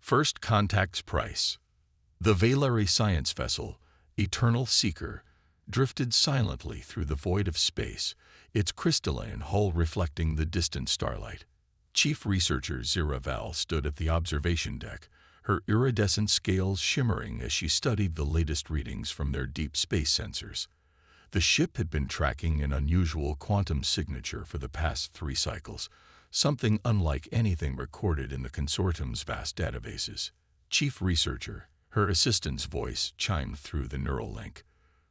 First Contact's Price. The Valere science vessel, Eternal Seeker, drifted silently through the void of space, its crystalline hull reflecting the distant starlight. Chief Researcher Zira Val stood at the observation deck, her iridescent scales shimmering as she studied the latest readings from their deep space sensors. The ship had been tracking an unusual quantum signature for the past 3 cycles, something unlike anything recorded in the consortium's vast databases. Chief Researcher, her assistant's voice chimed through the neural link.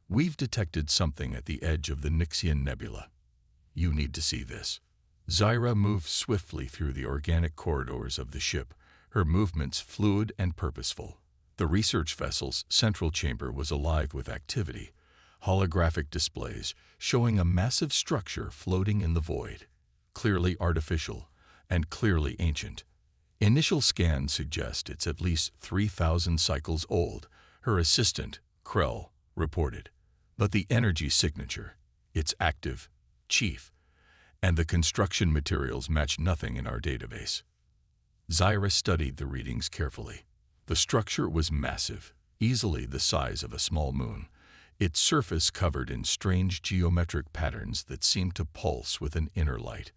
"We've detected something at the edge of the Nixian Nebula. You need to see this." Zira moved swiftly through the organic corridors of the ship, her movements fluid and purposeful. The research vessel's central chamber was alive with activity, holographic displays showing a massive structure floating in the void, clearly artificial and clearly ancient. Initial scans suggest it's at least 3,000 cycles old, her assistant, Krell, reported. But the energy signature, it's active, Chief, and the construction materials match nothing in our database. Zira studied the readings carefully. The structure was massive, easily the size of a small moon, its surface covered in strange geometric patterns that seemed to pulse with an inner light.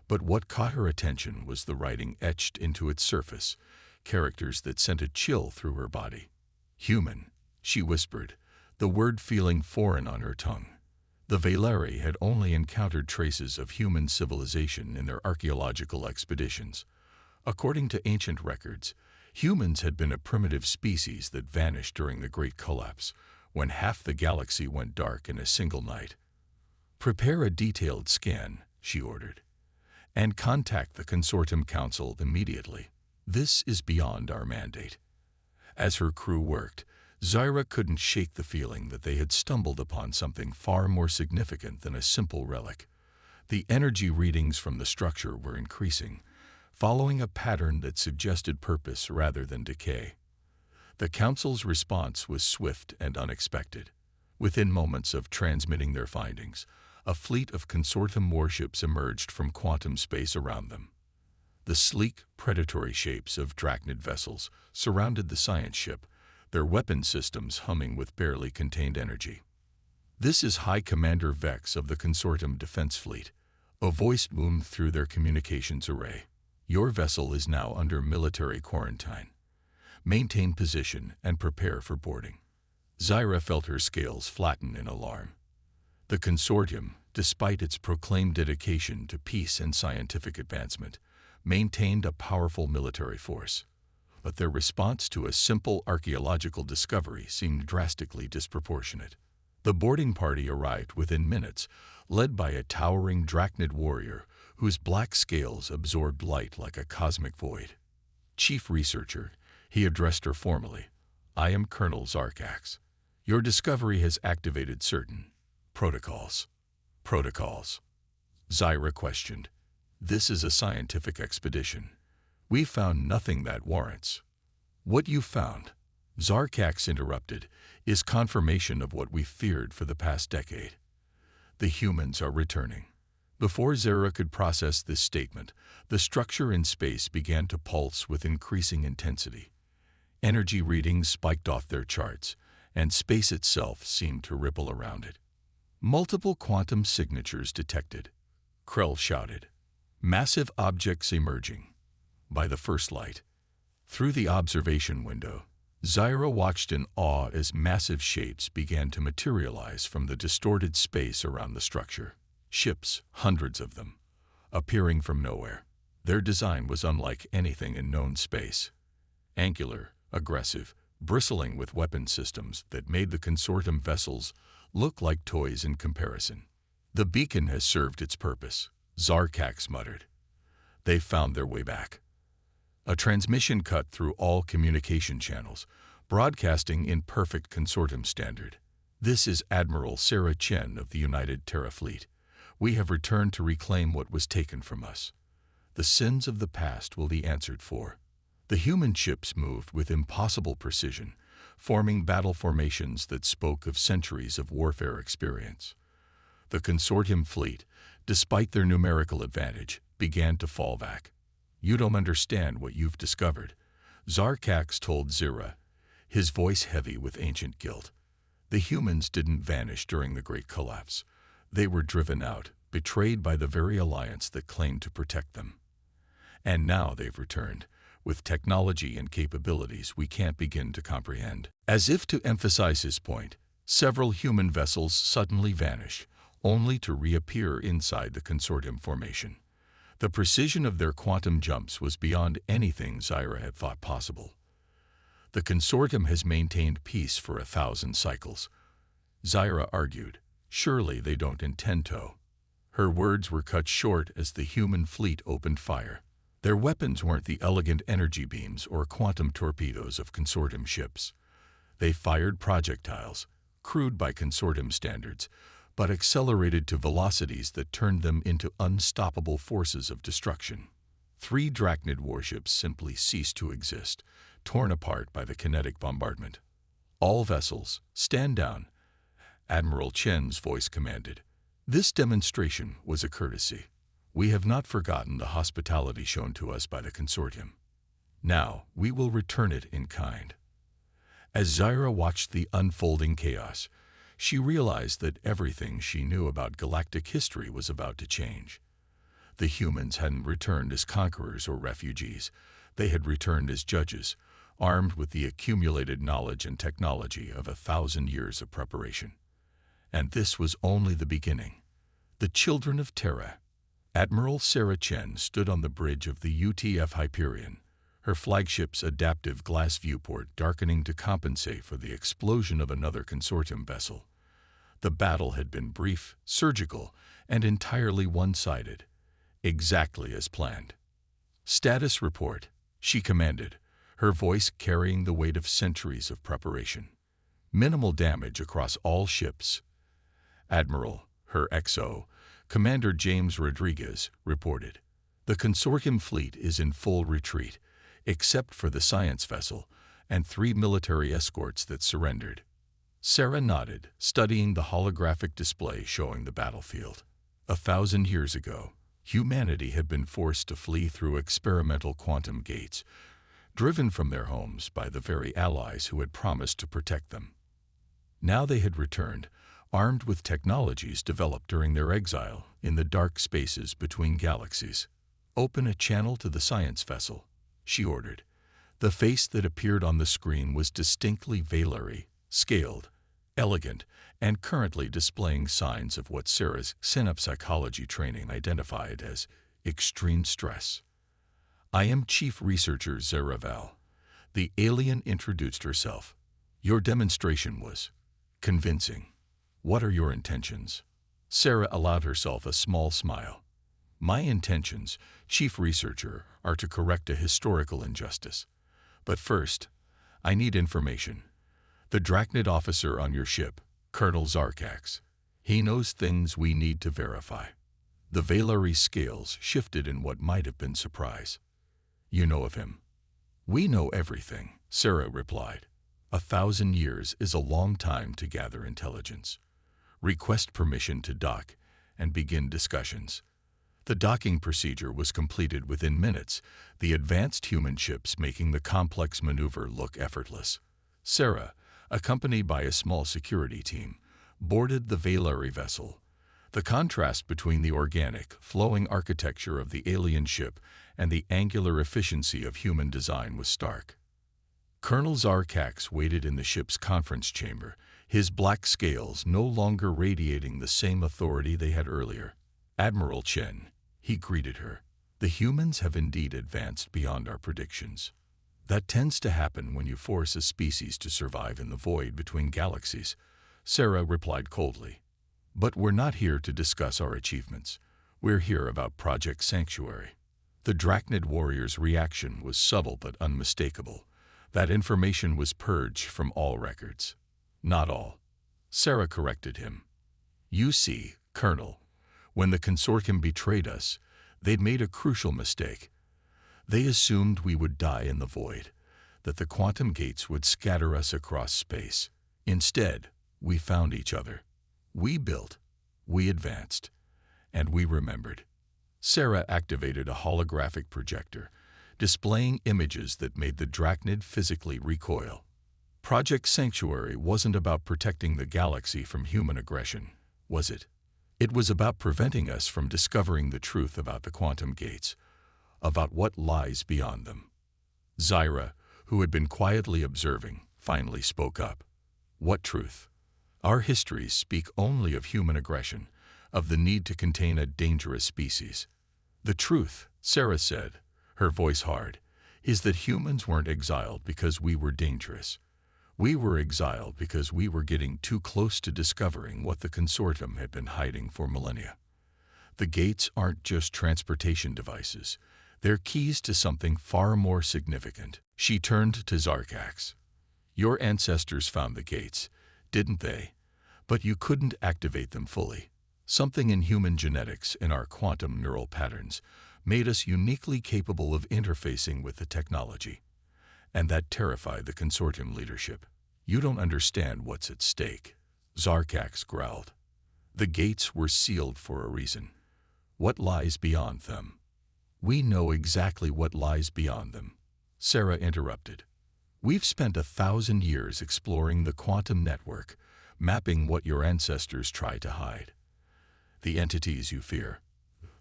But what caught her attention was the writing etched into its surface, characters that sent a chill through her body. "Human," she whispered, the word feeling foreign on her tongue. The Valere had only encountered traces of human civilization in their archaeological expeditions. According to ancient records, humans had been a primitive species that vanished during the Great Collapse, when half the galaxy went dark in a single night. "Prepare a detailed scan," she ordered, "and contact the Consortium Council immediately. This is beyond our mandate." As her crew worked, Zira couldn't shake the feeling that they had stumbled upon something far more significant than a simple relic. The energy readings from the structure were increasing, following a pattern that suggested purpose rather than decay. The Council's response was swift and unexpected. Within moments of transmitting their findings, a fleet of Consortium warships emerged from quantum space around them. The sleek, predatory shapes of Drachnid vessels surrounded the science ship, their weapon systems humming with barely contained energy. "This is High Commander Vex of the Consortium Defense Fleet," a voice boomed through their communications array. "Your vessel is now under military quarantine. Maintain position and prepare for boarding." Zira felt her scales flatten in alarm. The Consortium, despite its proclaimed dedication to peace and scientific advancement, maintained a powerful military force. But their response to a simple archaeological discovery seemed drastically disproportionate. The boarding party arrived within minutes, led by a towering Drachnid warrior whose black scales absorbed light like a cosmic void. "Chief Researcher," he addressed her formally, "I am Colonel Zarkax. Your discovery has activated certain protocols." "Protocols?" Zira questioned. "This is a scientific expedition. We found nothing that warrants." "What you found," Zarkax interrupted, "is confirmation of what we feared for the past decade. The humans are returning." Before Zira could process this statement, the structure in space began to pulse with increasing intensity. Energy readings spiked off their charts, and space itself seemed to ripple around it. "Multiple quantum signatures detected," Krell shouted. "Massive objects emerging." By the first light, through the observation window, Zira watched in awe as massive shapes began to materialize from the distorted space around the structure. Ships, hundreds of them, appearing from nowhere. Their design was unlike anything in known space. Angular, aggressive, bristling with weapon systems that made the Consortium vessels look like toys in comparison. "The beacon has served its purpose," Zarkax muttered. "They've found their way back." A transmission cut through all communication channels, broadcasting in perfect Consortium standard. "This is Admiral Sarah Chen of the United Terra Fleet. We have returned to reclaim what was taken from us. The sins of the past will be answered for." The human ships moved with impossible precision, forming battle formations that spoke of centuries of warfare experience. The Consortium fleet, despite their numerical advantage, began to fall back. "You don't understand what you've discovered," Zarkax told Zira, his voice heavy with ancient guilt. The humans didn't vanish during the Great Collapse. They were driven out, betrayed by the very alliance that claimed to protect them. And now they've returned, with technology and capabilities we can't begin to comprehend. As if to emphasize his point, several human vessels suddenly vanish, only to reappear inside the consortium formation. The precision of their quantum jumps was beyond anything Zira had thought possible. The consortium has maintained peace for 1,000 cycles, Zira argued. Surely they don't intend to. Her words were cut short as the human fleet opened fire. Their weapons weren't the elegant energy beams or quantum torpedoes of consortium ships. They fired projectiles, crude by consortium standards, but accelerated to velocities that turned them into unstoppable forces of destruction. 3 Drachnid warships simply ceased to exist, torn apart by the kinetic bombardment. All vessels, stand down, Admiral Chen's voice commanded. This demonstration was a courtesy. We have not forgotten the hospitality shown to us by the consortium. Now we will return it in kind. As Zira watched the unfolding chaos, she realized that everything she knew about galactic history was about to change. The humans hadn't returned as conquerors or refugees. They had returned as judges, armed with the accumulated knowledge and technology of 1,000 years of preparation. And this was only the beginning. The children of Terra. Admiral Sarah Chen stood on the bridge of the UTF Hyperion, her flagship's adaptive glass viewport darkening to compensate for the explosion of another consortium vessel. The battle had been brief, surgical, and entirely one-sided, exactly as planned. "Status report," she commanded, her voice carrying the weight of centuries of preparation. "Minimal damage across all ships." Admiral, her XO, Commander James Rodriguez, reported. "The consortium fleet is in full retreat, except for the science vessel and 3 military escorts that surrendered." Sarah nodded, studying the holographic display showing the battlefield. 1,000 years ago, humanity had been forced to flee through experimental quantum gates, driven from their homes by the very allies who had promised to protect them. Now they had returned, armed with technologies developed during their exile in the dark spaces between galaxies. "Open a channel to the science vessel," she ordered. The face that appeared on the screen was distinctly Valary, scaled, elegant, and currently displaying signs of what Sarah's synapsychology training identified as extreme stress. "I am Chief Researcher Zeraval." The alien introduced herself. "Your demonstration was convincing. What are your intentions?" Sarah allowed herself a small smile. "My intentions, Chief Researcher, are to correct a historical injustice. But first, I need information. The Drachnid officer on your ship, Colonel Zarkax. He knows things we need to verify." The Valary scales shifted in what might have been surprise. "You know of him?" "We know everything," Sarah replied. 1,000 years is a long time to gather intelligence. Request permission to dock and begin discussions." The docking procedure was completed within minutes, the advanced human ships making the complex maneuver look effortless. Sarah, accompanied by a small security team, boarded the Valary vessel. The contrast between the organic, flowing architecture of the alien ship and the angular efficiency of human design was stark. Colonel Zarkax waited in the ship's conference chamber, his black scales no longer radiating the same authority they had earlier. "Admiral Chen," he greeted her, "the humans have indeed advanced beyond our predictions. That tends to happen when you force a species to survive in the void between galaxies," Sarah replied coldly. "But we're not here to discuss our achievements. We're here about Project Sanctuary." The Drachnid warrior's reaction was subtle but unmistakable. That information was purged from all records. "Not all," Sarah corrected him. "You see, Colonel, when the consortium betrayed us, they'd made a crucial mistake. They assumed we would die in the void, that the quantum gates would scatter us across space. Instead, we found each other. We built, we advanced, and we remembered." Sarah activated a holographic projector, displaying images that made the Drachnid physically recoil. Project Sanctuary wasn't about protecting the galaxy from human aggression, was it? It was about preventing us from discovering the truth about the quantum gates, about what lies beyond them. Zyra, who had been quietly observing, finally spoke up. What truth? Our histories speak only of human aggression, of the need to contain a dangerous species. The truth, Sarah said, her voice hard, is that humans weren't exiled because we were dangerous. We were exiled because we were getting too close to discovering what the consortium had been hiding for millennia. The gates aren't just transportation devices. They're keys to something far more significant. She turned to Zarkax. Your ancestors found the gates, didn't they? But you couldn't activate them fully. Something in human genetics, in our quantum neural patterns, made us uniquely capable of interfacing with the technology. And that terrified the consortium leadership. You don't understand what's at stake, Zarkax growled. The gates were sealed for a reason. What lies beyond them? We know exactly what lies beyond them, Sarah interrupted. We've spent 1,000 years exploring the quantum network, mapping what your ancestors tried to hide. The entities you fear,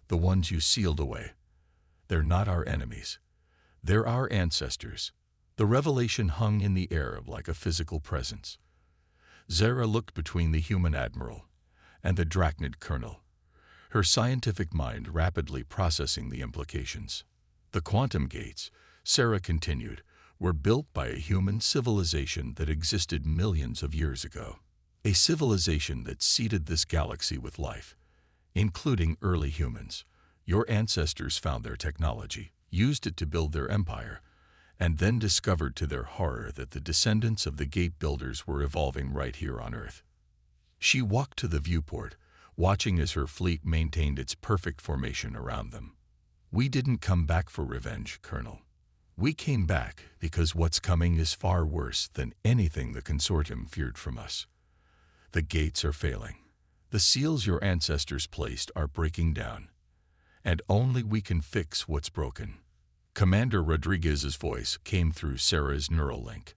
the ones you sealed away, they're not our enemies. They're our ancestors. The revelation hung in the air like a physical presence. Zara looked between the human admiral and the Drachnid colonel, her scientific mind rapidly processing the implications. The quantum gates, Sarah continued, were built by a human civilization that existed millions of years ago. A civilization that seeded this galaxy with life, including early humans. Your ancestors found their technology, used it to build their empire, and then discovered to their horror that the descendants of the gate builders were evolving right here on Earth. She walked to the viewport, watching as her fleet maintained its perfect formation around them. We didn't come back for revenge, Colonel. We came back because what's coming is far worse than anything the consortium feared from us. The gates are failing. The seals your ancestors placed are breaking down. And only we can fix what's broken. Commander Rodriguez's voice came through Sarah's neural link.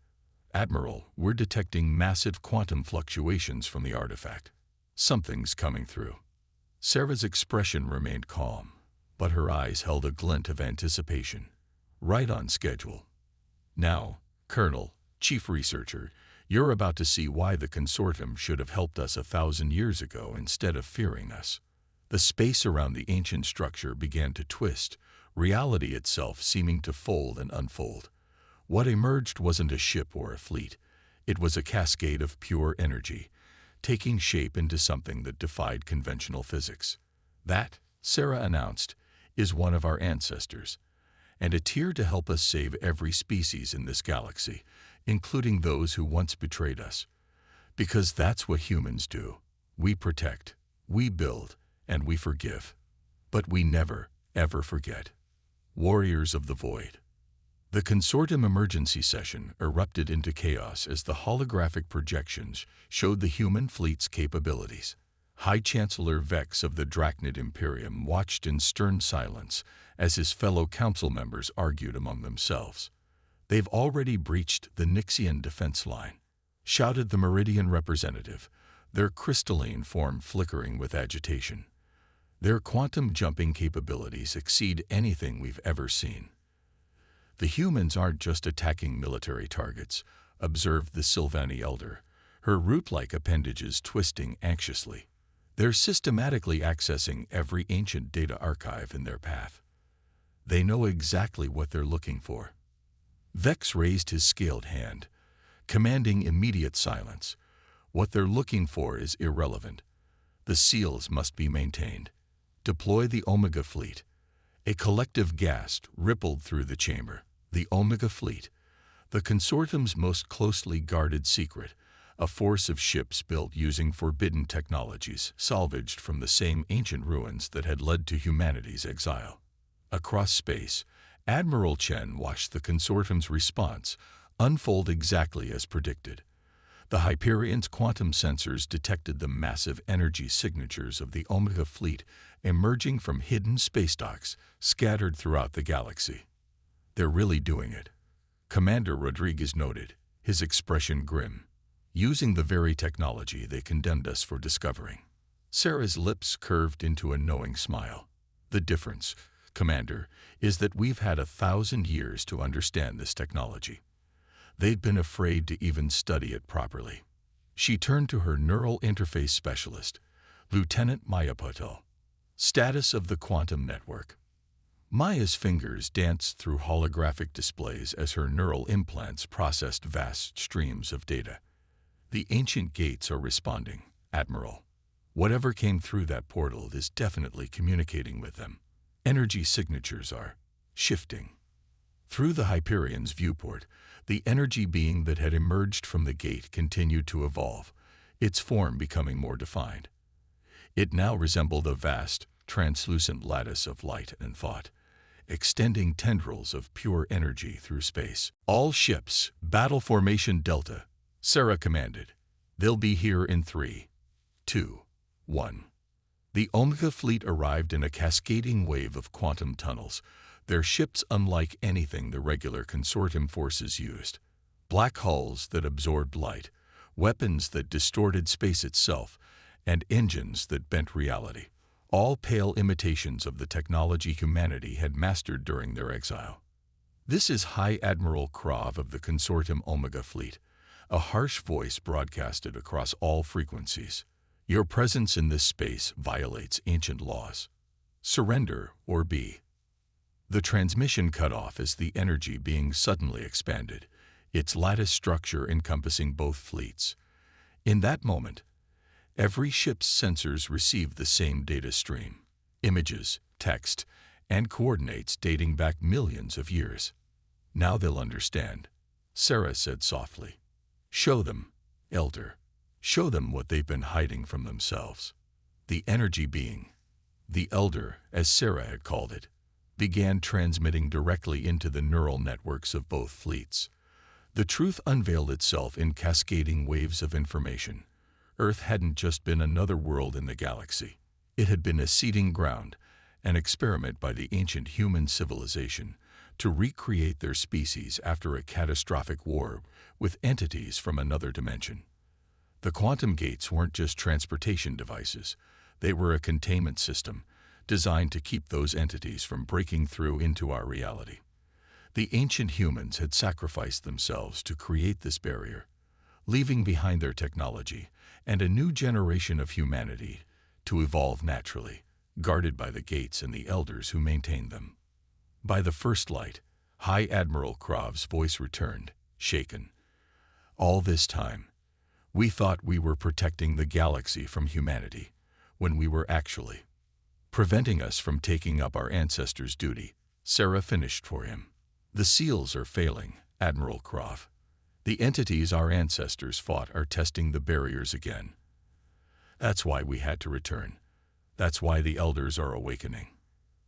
Admiral, we're detecting massive quantum fluctuations from the artifact. Something's coming through. Sarah's expression remained calm, but her eyes held a glint of anticipation. Right on schedule. Now, Colonel, Chief Researcher, you're about to see why the consortium should have helped us 1,000 years ago instead of fearing us. The space around the ancient structure began to twist, reality itself seeming to fold and unfold. What emerged wasn't a ship or a fleet. It was a cascade of pure energy, taking shape into something that defied conventional physics. That, Sarah announced, is one of our ancestors, and it's here to help us save every species in this galaxy, including those who once betrayed us. Because that's what humans do. We protect, we build, and we forgive. But we never, ever forget. Warriors of the Void. The consortium emergency session erupted into chaos as the holographic projections showed the human fleet's capabilities. High Chancellor Vex of the Drachnid Imperium watched in stern silence as his fellow council members argued among themselves. They've already breached the Nixian defense line, shouted the Meridian representative, their crystalline form flickering with agitation. Their quantum jumping capabilities exceed anything we've ever seen. The humans aren't just attacking military targets, observed the Sylvani elder, her root-like appendages twisting anxiously. They're systematically accessing every ancient data archive in their path. They know exactly what they're looking for. Vex raised his scaled hand, commanding immediate silence. What they're looking for is irrelevant. The seals must be maintained. Deploy the Omega Fleet. A collective gasp rippled through the chamber. The Omega Fleet, the consortium's most closely guarded secret, a force of ships built using forbidden technologies salvaged from the same ancient ruins that had led to humanity's exile. Across space, Admiral Chen watched the consortium's response unfold exactly as predicted. The Hyperion's quantum sensors detected the massive energy signatures of the Omega Fleet emerging from hidden space docks scattered throughout the galaxy. They're really doing it, Commander Rodriguez noted, his expression grim. Using the very technology they condemned us for discovering. Sarah's lips curved into a knowing smile. The difference, Commander, is that we've had 1,000 years to understand this technology. They'd been afraid to even study it properly. She turned to her neural interface specialist, Lieutenant Maya Patel. Status of the quantum network. Maya's fingers danced through holographic displays as her neural implants processed vast streams of data. The ancient gates are responding, Admiral. Whatever came through that portal is definitely communicating with them. Energy signatures are shifting. Through the Hyperion's viewport, the energy being that had emerged from the gate continued to evolve, its form becoming more defined. It now resembled a vast, translucent lattice of light and thought, extending tendrils of pure energy through space. All ships, battle formation Delta, Sarah commanded. They'll be here in 3, 2, 1. The Omega fleet arrived in a cascading wave of quantum tunnels, their ships unlike anything the regular consortium forces used. Black hulls that absorbed light, weapons that distorted space itself, and engines that bent reality, all pale imitations of the technology humanity had mastered during their exile. This is High Admiral Krav of the Consortium Omega Fleet, a harsh voice broadcasted across all frequencies. Your presence in this space violates ancient laws. Surrender or be. The transmission cut off as the energy being suddenly expanded, its lattice structure encompassing both fleets. In that moment, every ship's sensors received the same data stream, images, text, and coordinates dating back millions of years. Now they'll understand, Sarah said softly. Show them, Elder. Show them what they've been hiding from themselves. The energy being, the Elder, as Sarah had called it, began transmitting directly into the neural networks of both fleets. The truth unveiled itself in cascading waves of information. Earth hadn't just been another world in the galaxy. It had been a seeding ground, an experiment by the ancient human civilization to recreate their species after a catastrophic war with entities from another dimension. The quantum gates weren't just transportation devices. They were a containment system designed to keep those entities from breaking through into our reality. The ancient humans had sacrificed themselves to create this barrier, leaving behind their technology and a new generation of humanity to evolve naturally, guarded by the gates and the elders who maintained them. By the first light, High Admiral Krav's voice returned, shaken. All this time, we thought we were protecting the galaxy from humanity, when we were actually preventing us from taking up our ancestors' duty. Sarah finished for him. The seals are failing, Admiral Krav. The entities our ancestors fought are testing the barriers again. That's why we had to return. That's why the elders are awakening.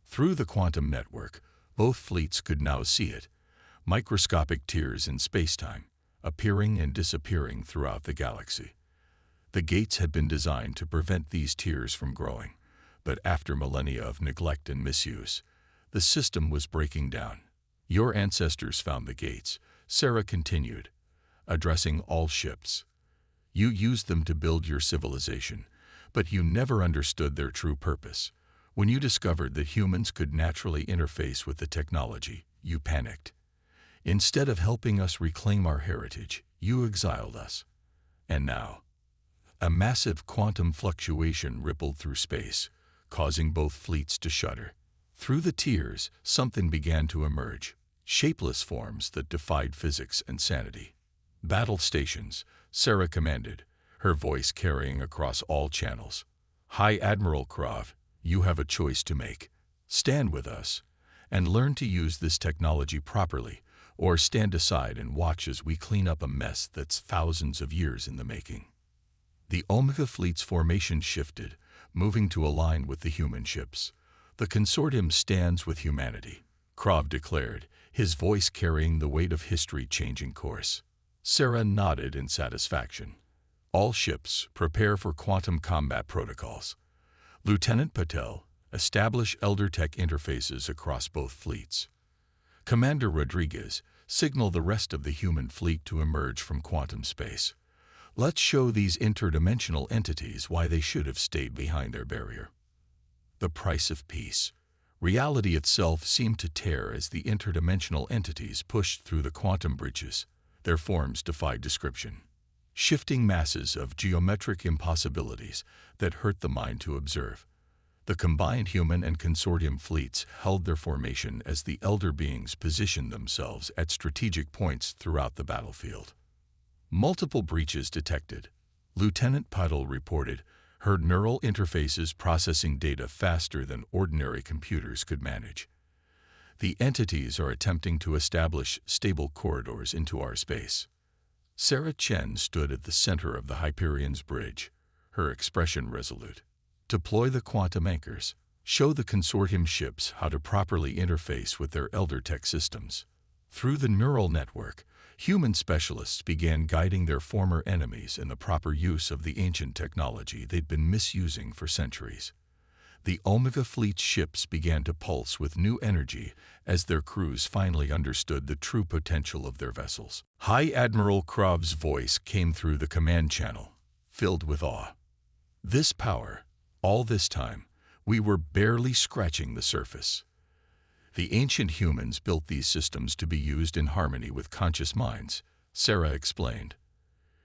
Through the quantum network, both fleets could now see it, microscopic tears in space-time, appearing and disappearing throughout the galaxy. The gates had been designed to prevent these tears from growing, but after millennia of neglect and misuse, the system was breaking down. Your ancestors found the gates, Sarah continued, addressing all ships. You used them to build your civilization, but you never understood their true purpose. When you discovered that humans could naturally interface with the technology, you panicked. Instead of helping us reclaim our heritage, you exiled us. And now, a massive quantum fluctuation rippled through space, causing both fleets to shudder. Through the tears, something began to emerge, shapeless forms that defied physics and sanity. Battle stations, Sarah commanded, her voice carrying across all channels. High Admiral Krav, you have a choice to make. Stand with us and learn to use this technology properly, or stand aside and watch as we clean up a mess that's thousands of years in the making. The Omega Fleet's formation shifted, moving to align with the human ships. The consortium stands with humanity, Krav declared, his voice carrying the weight of history changing course. Sarah nodded in satisfaction. All ships prepare for quantum combat protocols. Lieutenant Patel, establish elder tech interfaces across both fleets. Commander Rodriguez, signal the rest of the human fleet to emerge from quantum space. Let's show these interdimensional entities why they should have stayed behind their barrier. The price of peace. Reality itself seemed to tear as the interdimensional entities pushed through the quantum breaches. Their forms defied description. Shifting masses of geometric impossibilities that hurt the mind to observe. The combined human and consortium fleets held their formation as the elder beings positioned themselves at strategic points throughout the battlefield. Multiple breaches detected. Lieutenant Puddle reported her neural interfaces processing data faster than ordinary computers could manage. The entities are attempting to establish stable corridors into our space. Sarah Chen stood at the center of the Hyperion's bridge, her expression resolute. Deploy the quantum anchors. Show the consortium ships how to properly interface with their elder tech systems. Through the neural network, human specialists began guiding their former enemies in the proper use of the ancient technology they'd been misusing for centuries. The Omega Fleet's ships began to pulse with new energy as their crews finally understood the true potential of their vessels. High Admiral Krov's voice came through the command channel, filled with awe. This power, all this time, we were barely scratching the surface. The ancient humans built these systems to be used in harmony with conscious minds, Sarah explained.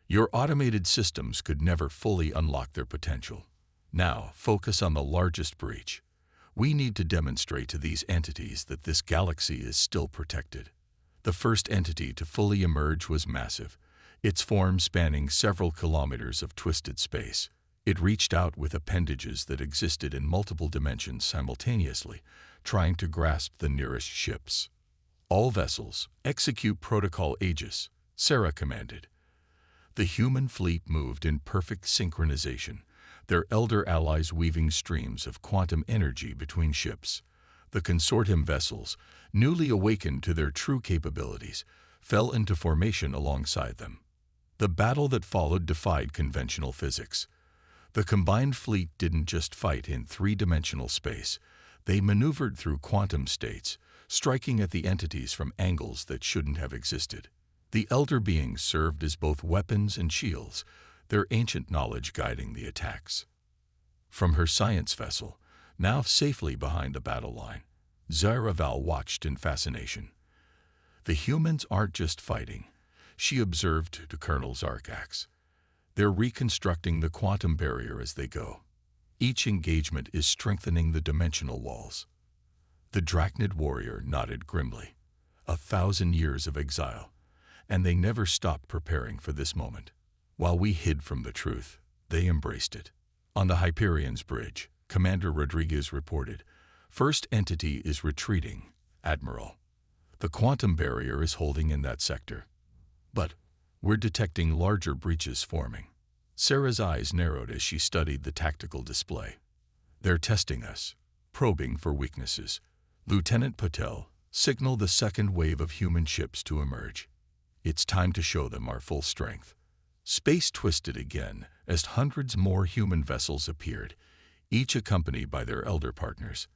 Your automated systems could never fully unlock their potential. Now, focus on the largest breach. We need to demonstrate to these entities that this galaxy is still protected. The first entity to fully emerge was massive, its form spanning several kilometers of twisted space. It reached out with appendages that existed in multiple dimensions simultaneously, trying to grasp the nearest ships. All vessels, execute Protocol Aegis, Sarah commanded. The human fleet moved in perfect synchronization, their elder allies weaving streams of quantum energy between ships. The consortium vessels, newly awakened to their true capabilities, fell into formation alongside them. The battle that followed defied conventional physics. The combined fleet didn't just fight in three-dimensional space. They maneuvered through quantum states, striking at the entities from angles that shouldn't have existed. The elder beings served as both weapons and shields, their ancient knowledge guiding the attacks. From her science vessel, now safely behind the battle line, Zyraval watched in fascination. The humans aren't just fighting, she observed to Colonel Zarkax. They're reconstructing the quantum barrier as they go. Each engagement is strengthening the dimensional walls. The Drachnid warrior nodded grimly. 1,000 years of exile, and they never stopped preparing for this moment. While we hid from the truth, they embraced it. On the Hyperion's bridge, Commander Rodriguez reported, "First entity is retreating, Admiral. The quantum barrier is holding in that sector. But we're detecting larger breaches forming." Sarah's eyes narrowed as she studied the tactical display. "They're testing us, probing for weaknesses." Lieutenant Patel, signal the second wave of human ships to emerge. It's time to show them our full strength. Space twisted again as hundreds more human vessels appeared, each accompanied by their elder partners.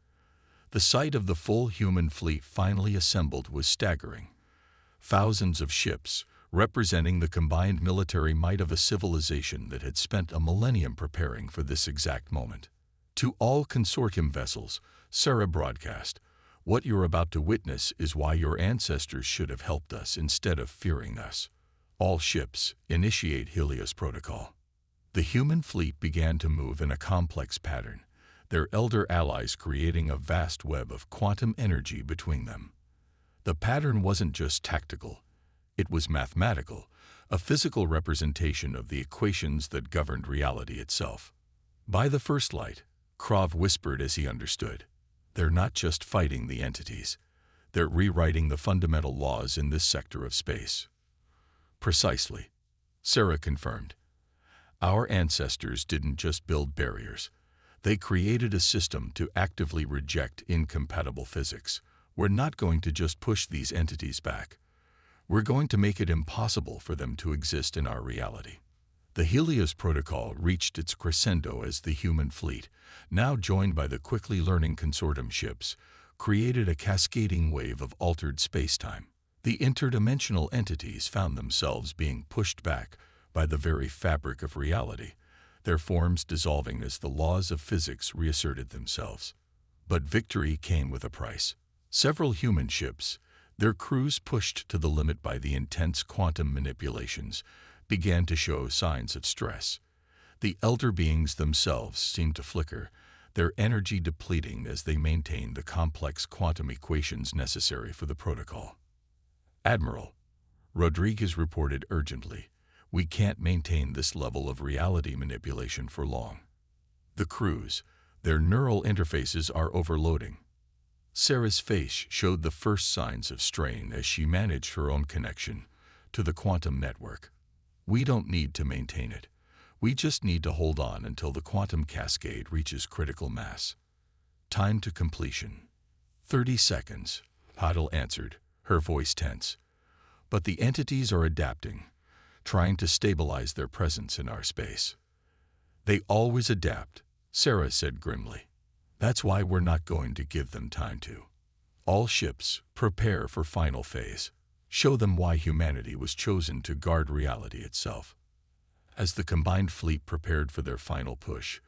The sight of the full human fleet finally assembled was staggering. Thousands of ships, representing the combined military might of a civilization that had spent a millennium preparing for this exact moment. To all consortium vessels, Sarah broadcast, "What you're about to witness is why your ancestors should have helped us instead of fearing us. All ships, initiate Helios Protocol." The human fleet began to move in a complex pattern, their elder allies creating a vast web of quantum energy between them. The pattern wasn't just tactical, it was mathematical, a physical representation of the equations that governed reality itself. By the first light, Krov whispered as he understood, "They're not just fighting the entities, they're rewriting the fundamental laws in this sector of space." "Precisely," Sarah confirmed. "Our ancestors didn't just build barriers, they created a system to actively reject incompatible physics. We're not going to just push these entities back. We're going to make it impossible for them to exist in our reality." The Helios Protocol reached its crescendo as the human fleet, now joined by the quickly learning consortium ships, created a cascading wave of altered spacetime. The interdimensional entities found themselves being pushed back by the very fabric of reality, their forms dissolving as the laws of physics reasserted themselves. But victory came with a price. Several human ships, their crews pushed to the limit by the intense quantum manipulations, began to show signs of stress. The elder beings themselves seemed to flicker, their energy depleting as they maintained the complex quantum equations necessary for the protocol. "Admiral," Rodriguez reported urgently, "we can't maintain this level of reality manipulation for long. The crews, their neural interfaces are overloading." Sarah's face showed the first signs of strain as she managed her own connection to the quantum network. "We don't need to maintain it. We just need to hold on until the quantum cascade reaches critical mass. Time to completion." 30 seconds, Paddle answered, her voice tense. "But the entities are adapting, trying to stabilize their presence in our space." "They always adapt," Sarah said grimly. "That's why we're not going to give them time to. All ships, prepare for final phase. Show them why humanity was chosen to guard reality itself." As the combined fleet prepared for their final push,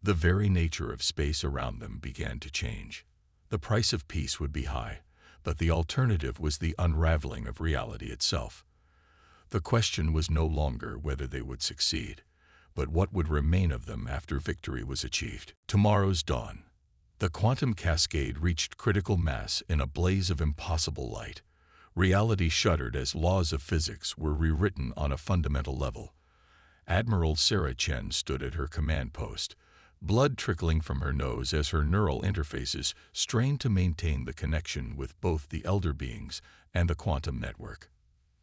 the very nature of space around them began to change. The price of peace would be high, but the alternative was the unraveling of reality itself. The question was no longer whether they would succeed, but what would remain of them after victory was achieved. Tomorrow's dawn. The quantum cascade reached critical mass in a blaze of impossible light. Reality shuddered as laws of physics were rewritten on a fundamental level. Admiral Sarah Chen stood at her command post, blood trickling from her nose as her neural interfaces strained to maintain the connection with both the elder beings and the quantum network.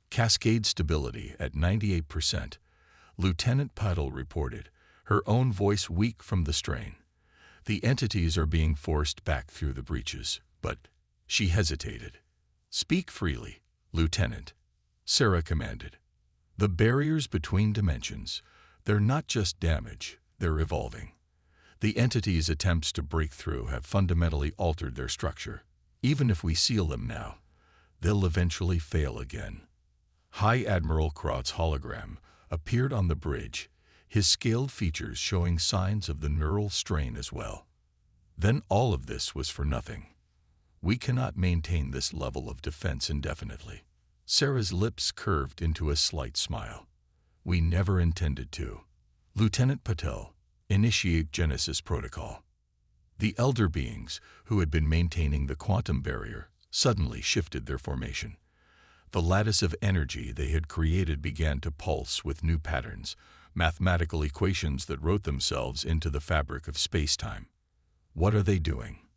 "Cascade stability at 98%, Lieutenant Paddle reported, her own voice weak from the strain. "The entities are being forced back through the breaches, but—" She hesitated. "Speak freely, Lieutenant," Sarah commanded. "The barriers between dimensions, they're not just damage, they're evolving. The entities' attempts to break through have fundamentally altered their structure. Even if we seal them now, they'll eventually fail again." High Admiral Kraut's hologram appeared on the bridge, his scaled features showing signs of the neural strain as well. "Then all of this was for nothing. We cannot maintain this level of defense indefinitely." Sarah's lips curved into a slight smile. "We never intended to. Lieutenant Patel, initiate Genesis Protocol." The elder beings, who had been maintaining the quantum barrier, suddenly shifted their formation. The lattice of energy they had created began to pulse with new patterns, mathematical equations that wrote themselves into the fabric of space-time. "What are they doing?"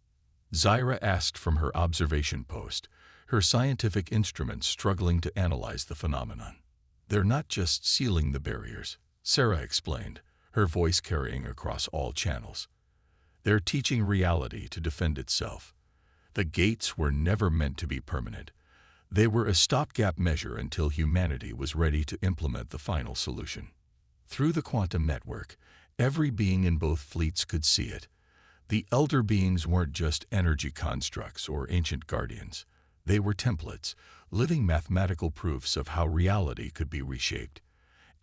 Zyra asked from her observation post, her scientific instruments struggling to analyze the phenomenon. "They're not just sealing the barriers," Sarah explained, her voice carrying across all channels. "They're teaching reality to defend itself. The gates were never meant to be permanent. They were a stopgap measure until humanity was ready to implement the final solution." Through the quantum network, every being in both fleets could see it. The elder beings weren't just energy constructs or ancient guardians. They were templates, living mathematical proofs of how reality could be reshaped.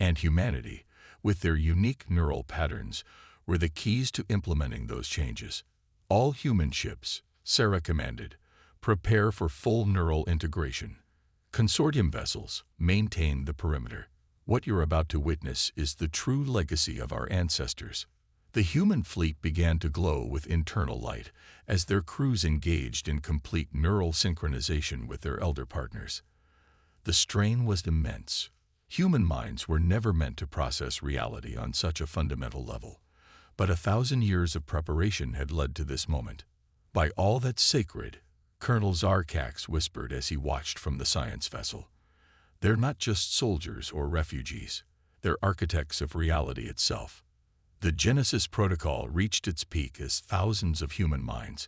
And humanity, with their unique neural patterns, were the keys to implementing those changes. "All human ships," Sarah commanded, "prepare for full neural integration. Consortium vessels, maintain the perimeter. What you're about to witness is the true legacy of our ancestors." The human fleet began to glow with internal light as their crews engaged in complete neural synchronization with their elder partners. The strain was immense. Human minds were never meant to process reality on such a fundamental level, but 1,000 years of preparation had led to this moment. "By all that's sacred," Colonel Zarkax whispered as he watched from the science vessel. "They're not just soldiers or refugees. They're architects of reality itself." The Genesis Protocol reached its peak as thousands of human minds,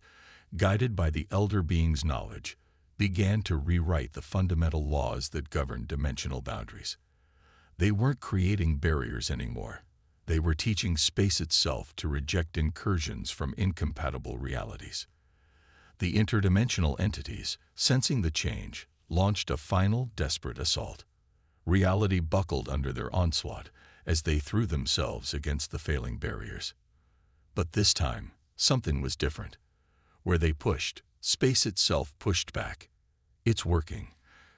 guided by the elder being's knowledge, began to rewrite the fundamental laws that govern dimensional boundaries. They weren't creating barriers anymore. They were teaching space itself to reject incursions from incompatible realities. The interdimensional entities, sensing the change, launched a final, desperate assault. Reality buckled under their onslaught as they threw themselves against the failing barriers. But this time, something was different. Where they pushed, space itself pushed back. "It's working,"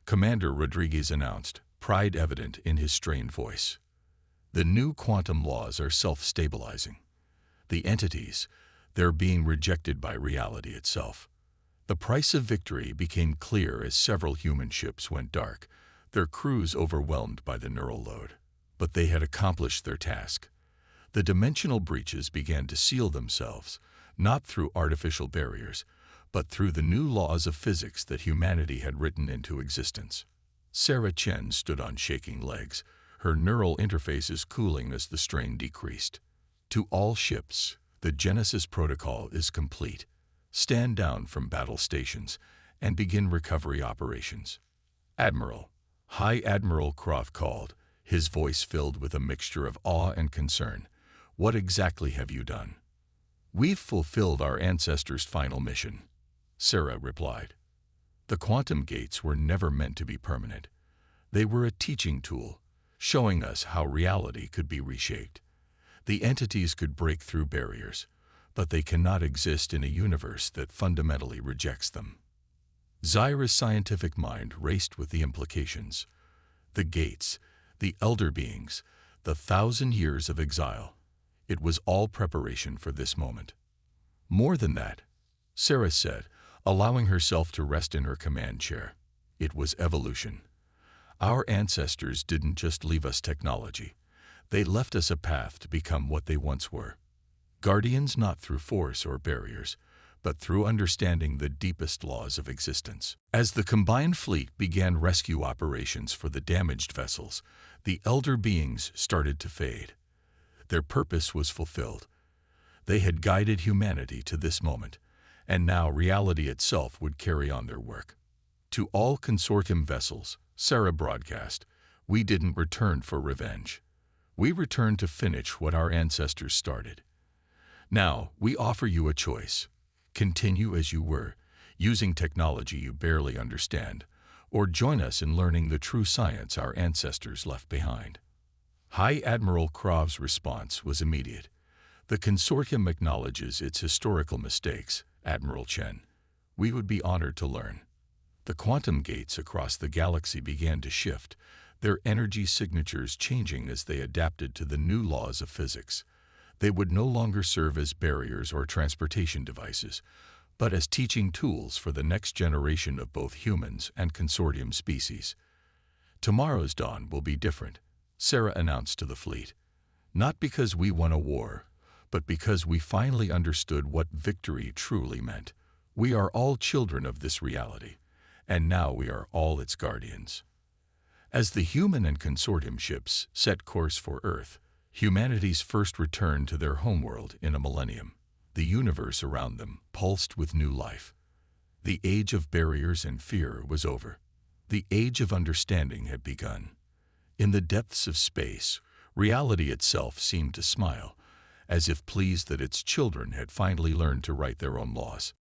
Commander Rodriguez announced, pride evident in his strained voice. "The new quantum laws are self-stabilizing. The entities, they're being rejected by reality itself." The price of victory became clear as several human ships went dark, their crews overwhelmed by the neural load. But they had accomplished their task. The dimensional breaches began to seal themselves, not through artificial barriers, but through the new laws of physics that humanity had written into existence. Sarah Chen stood on shaking legs, her neural interfaces cooling as the strain decreased. "To all ships, the Genesis protocol is complete. Stand down from battle stations and begin recovery operations." "Admiral," High Admiral Croft called, his voice filled with a mixture of awe and concern, "what exactly have you done?" "We've fulfilled our ancestors' final mission," Sarah replied. "The quantum gates were never meant to be permanent. They were a teaching tool, showing us how reality could be reshaped. The entities could break through barriers, but they cannot exist in a universe that fundamentally rejects them." Zyra's scientific mind raced with the implications. The gates, the elder beings, the 1,000 years of exile. It was all preparation for this moment. "More than that," Sarah said, allowing herself to rest in her command chair. "It was evolution. Our ancestors didn't just leave us technology. They left us a path to become what they once were. Guardians not through force or barriers, but through understanding the deepest laws of existence." As the combined fleet began rescue operations for the damaged vessels, the elder beings started to fade. Their purpose was fulfilled. They had guided humanity to this moment, and now reality itself would carry on their work. "To all consortium vessels," Sarah broadcast, "we didn't return for revenge. We returned to finish what our ancestors started. Now, we offer you a choice. Continue as you were, using technology you barely understand, or join us in learning the true science our ancestors left behind." High Admiral Krov's response was immediate. "The consortium acknowledges its historical mistakes, Admiral Chen. We would be honored to learn." The quantum gates across the galaxy began to shift, their energy signatures changing as they adapted to the new laws of physics. They would no longer serve as barriers or transportation devices, but as teaching tools for the next generation of both humans and consortium species. "Tomorrow's dawn will be different," Sarah announced to the fleet. "Not because we won a war, but because we finally understood what victory truly meant. We are all children of this reality, and now we are all its guardians." As the human and consortium ships set course for Earth, humanity's first return to their homeworld in a millennium, the universe around them pulsed with new life. The age of barriers and fear was over. The age of understanding had begun. In the depths of space, reality itself seemed to smile, as if pleased that its children had finally learned to write their own laws.